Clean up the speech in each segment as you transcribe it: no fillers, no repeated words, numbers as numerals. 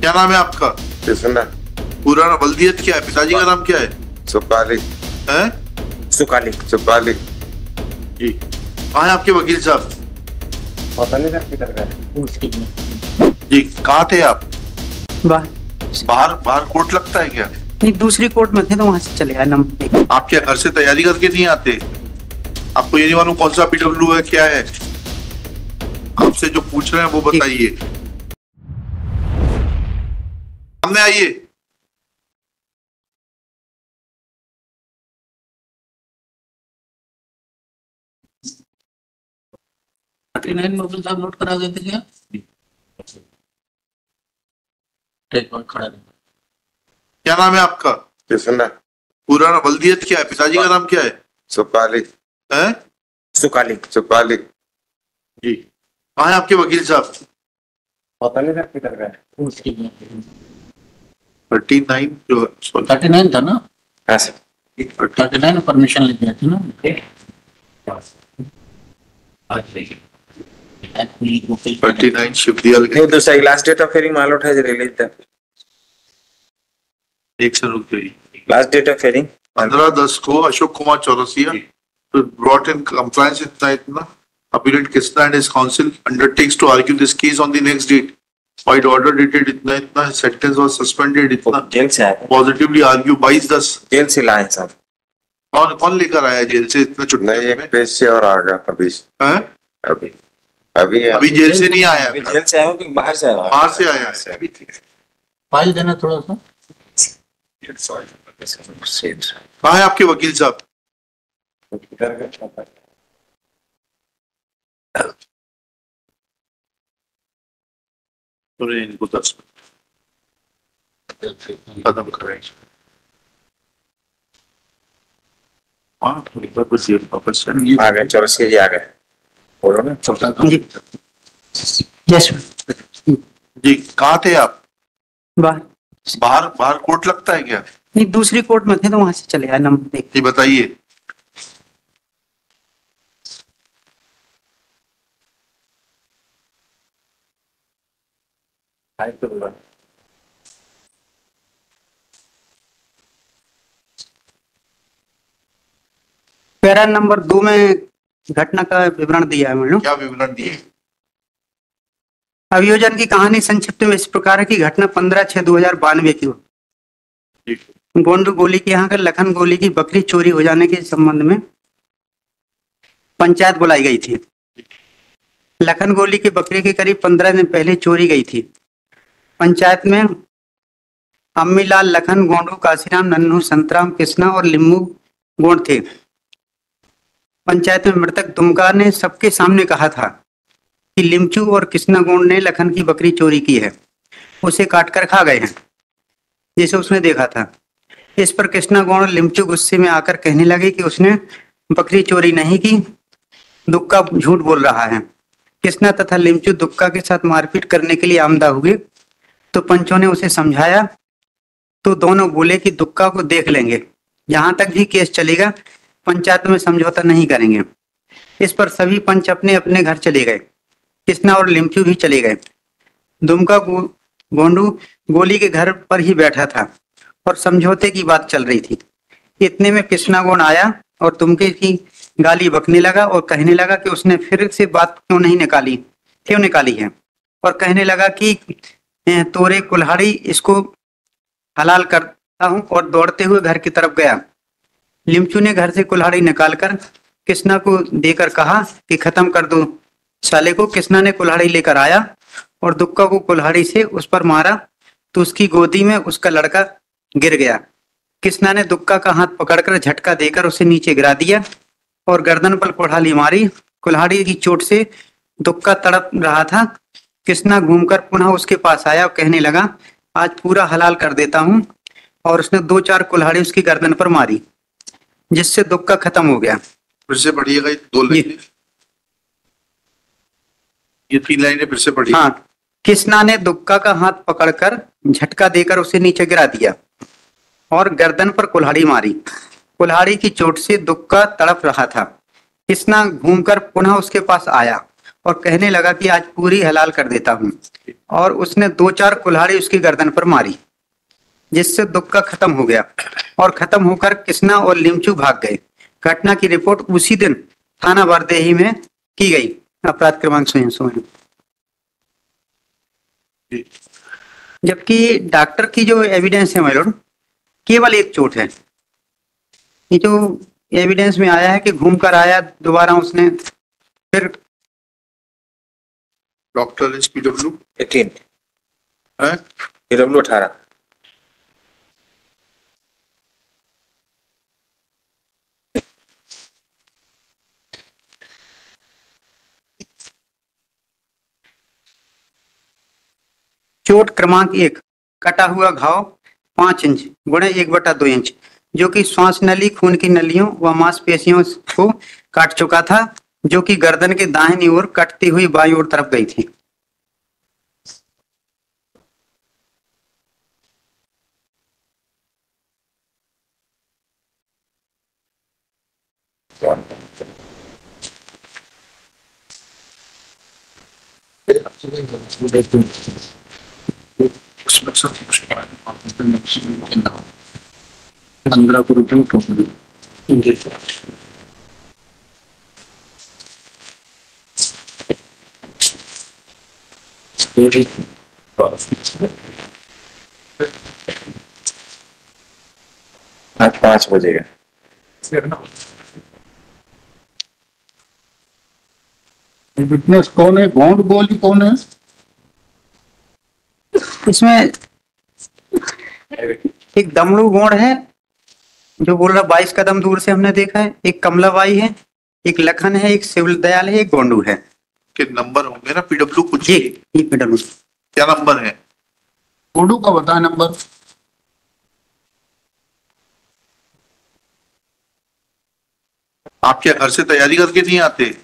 क्या नाम है आपका? कृष्णा। पूरा बल्दियत क्या है? पिताजी का नाम क्या है? सुपाली। हैं? सुकाली। सुपाली जी। कहाँ है आपके वकील साहब? पता नहीं किधर गए। जी, कहाँ थे आप? बाहर बाहर कोर्ट लगता है क्या? नहीं, दूसरी कोर्ट में थे तो वहां से चले आए नंबर। आप क्या घर से तैयारी करके नहीं आते? आपको ये नहीं मालूम कौन सा PW है, क्या है? आपसे जो पूछ रहे हैं वो बताइए। सामने आइए। मोबाइल साहब नोट करा देते क्या? खड़ा। क्या नाम है आपका? कृष्णा। पूरा बल्दियत क्या है? पिताजी का नाम क्या है? सुपाली। हैं? सुकाली। सुपाली जी। कहाँ है आपके वकील साहब? पता नहीं किधर गए। 39 जो 39 था ना? हाँ सर। 39 परमिशन ले दिया था ना? 39 शिवदियाल नहीं, दूसरा लास्ट डेट ऑफ हियरिंग मालूम है रिलीज था। एक से रुक गई। लास्ट डेट ऑफ हियरिंग 15/10 को Ashok Kumar Chaurasia brought in compliance इतना appealant Krishna and his counsel undertakes to argue this case on the next date. By the order dated इतना sentence was suspended इतना जेल से आया। positively argue 22/10। जेल से लाए साहब। कौन लेकर आया जेल से इतना छुट्टी? नहीं, एक पेज से और आ गया अभी। हैं? अभी जेल से नहीं आया? जेल से आया कि बाहर से आया? बाहर से आया है अभी। फाइल देना थोड़ा सा। कहाँ है आपके वकील साहब? इनको 10 खत्म करें। आ गए चौरसिया जी, आ गए। बोलो ना। जी यस जी, कहाँ थे आप? बाहर कोर्ट लगता है क्या? नहीं, दूसरी कोर्ट में थे तो वहां से चले आए नंबर। जी, बताइए। पैरा नंबर 2 में घटना का विवरण दिया है मैडम। क्या विवरण दिए? अभियोजन की कहानी संक्षिप्त में इस प्रकार है कि घटना 15/6/2092 की जी। गोंडू गोली के यहाँ लखन गोली की बकरी चोरी हो जाने के संबंध में पंचायत बुलाई गई थी। लखन गोली की बकरी के करीब 15 दिन पहले चोरी गई थी। पंचायत में अम्मीलाल, लखन, गोंडू, काशीराम, नन्नू, संतराम, कृष्णा और लिम्बू गोंड थे। पंचायत में मृतक दुमका ने सबके सामने कहा था कि लिमचू और कृष्णा गोंड ने लखन की बकरी चोरी की है, उसे काटकर खा गए हैं जैसे उसने देखा था। इस पर कृष्णा गोंड और लिमचू गुस्से में आकर कहने लगे कि उसने बकरी चोरी नहीं की, दुक्का झूठ बोल रहा है। कृष्णा तथा लिमचू दुक्का के साथ मारपीट करने के लिए आमदा हुए तो पंचों ने उसे समझाया तो दोनों बोले कि दुक्का को देख लेंगे, जहां तक भी केस चलेगा पंचायत में समझौता नहीं करेंगे। इस पर सभी पंच अपने अपने घर चले गए। कृष्णा और लिमचू भी चले गए। दुमका गोंडू गोली के घर पर ही बैठा था और समझौते की बात चल रही थी। इतने में कृष्णा गोंड आया और दुमके की गाली बकने लगा और कहने लगा कि उसने फिर से बात क्यों निकाली है, और कहने लगा कि तोरे कुल्हाड़ी इसको हलाल करता हूं, और दौड़ते हुए घर की तरफ गया। लिमचू ने घर से कुल्हाड़ी निकालकर कृष्णा को देकर कहा कि खत्म कर दो साले को। कृष्णा ने कुल्हाड़ी लेकर आया और दुक्का को कुल्हाड़ी से उस पर मारा तो उसकी गोदी में उसका लड़का गिर गया। कृष्णा ने दुक्का का हाथ पकड़कर झटका देकर उसे नीचे गिरा दिया और गर्दन पर कुल्हाड़ी मारी। कुल्हाड़ी की चोट से दुक्का तड़प रहा था। कृष्णा घूमकर पुनः उसके पास आया और कहने लगा, आज पूरा हलाल कर देता हूं, और उसने 2-4 कुल्हाड़ी उसकी गर्दन पर मारी जिससे दुक्का खत्म हो गया। फिर से पढ़िएगा, 2 लाइनें, ये 3 लाइनें फिर से पढ़िए। हाँ, कृष्णा ने दुक्का का हाथ पकड़कर झटका देकर उसे नीचे गिरा दिया और गर्दन पर कुल्हाड़ी मारी। कुल्हाड़ी की चोट से दुक्का तड़प रहा था। कृष्णा घूमकर पुनः उसके पास आया और कहने लगा कि आज पूरी हलाल कर देता हूँ, और उसने 2-4 कुल्हाड़ी उसकी गर्दन पर मारी, जिससे दुख का खत्म हो गया और खत्म होकर कृष्णा और लिमचू भाग गए। घटना की रिपोर्ट उसी दिन थाना बरदेही में की गई। अपराध क्रमांक 100। जबकि डॉक्टर की जो एविडेंस है मेरे, केवल एक चोट है। ये जो एविडेंस में आया है कि घूमकर आया, दोबारा उसने फिर डॉक्टर इज PW 18 है PW 18 चोट क्रमांक 1, कटा हुआ घाव 5 इंच गुणे 1/2 इंच, जो कि श्वास नली, खून की नलियों व मांसपेशियों को काट चुका था, जो कि गर्दन के दाहिनी ओर कटती हुई बाईं ओर तरफ गई थी। उसमें सब कुछ 15 को रुपये टोकरी। आज 5 बजे का। विटनेस कौन है? गोंड गोली कौन है? इसमें एक दमड़ू गोंड है जो बोल रहा 22 कदम दूर से हमने देखा है, एक कमलाबाई है, एक लखन है, एक शिवदयाल है, एक गोंडू है। के नंबर होंगे ना PW कुछ? जी, ये PW। क्या नंबर है? गोडू का बता नंबर। आप क्या घर से तैयारी करके नहीं आते?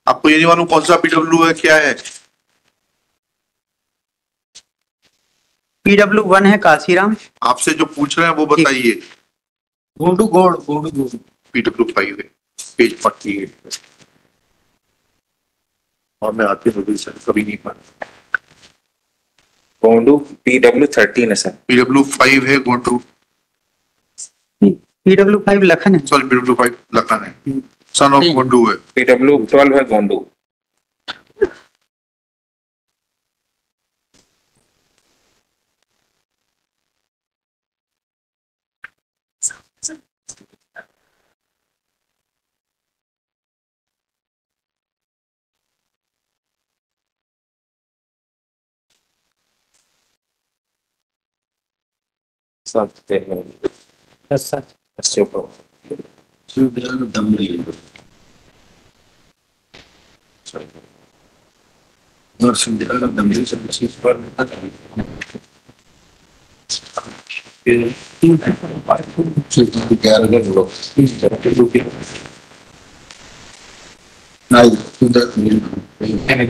आपको ये नहीं मालूम कौन सा PW है, क्या है? PW 1 है काशीराम। आपसे जो पूछ रहे हैं वो बताइए। गोडू गोडू PW 5 है, पेज 48। और मैं आते हुए सर कभी नहीं पढ़ा। गोंडू PW 13 है सर। PW 5 है गोंडू, PW 5 लखन है। सॉरी PW 5 लखन है, सन ऑफ गोंडू है। PW 12 है गोंडू। सब अच्छे दम रही और संध्या का दम रही सब चीज पर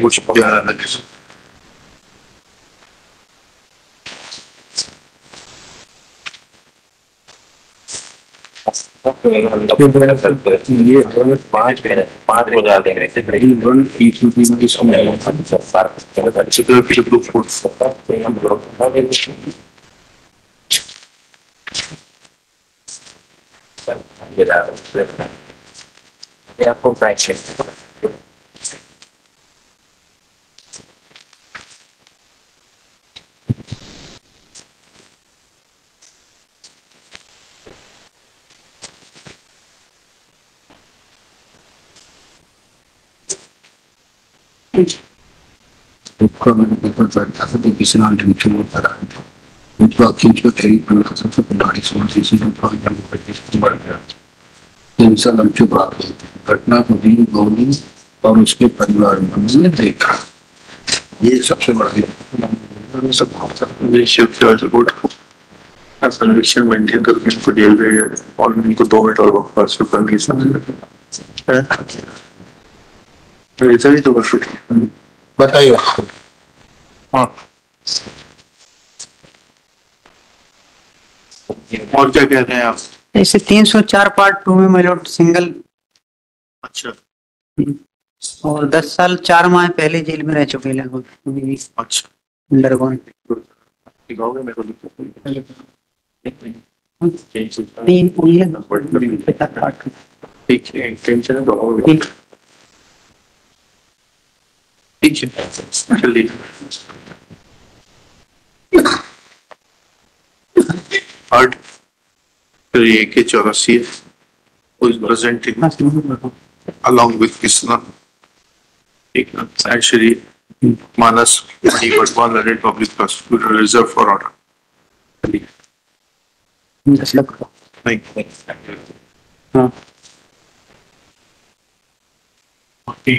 कुछ प्यारा लगे। ये 5 हो जाते हैं। अच्छी तरह PW 4 आपको फ्रैक्चर घटना को दी गौरी और उसके परिवार ने देखा। ये सबसे बड़ा कन्विक्शन मेंटेन करके इनको जेल भेजा और इनको 2 मिनट और वापस करने की ऐसा ही तो बस बताइए। हाँ। और क्या कह रहे हैं आप? ऐसे 304 पार्ट 2 में मेरे सिंगल। अच्छा, और 10 साल 4 माह पहले जेल में रह चुके हैं लगभग। अच्छा अंडरगोन तीन पुलिस ठीक है ठीक है चलिए आर्ट ये के 84 who is presenting along with Krishna and Shri Manas Mani Badwan, Learned Public Prosecutor, reserved for order. Thank you. हाँ Okay.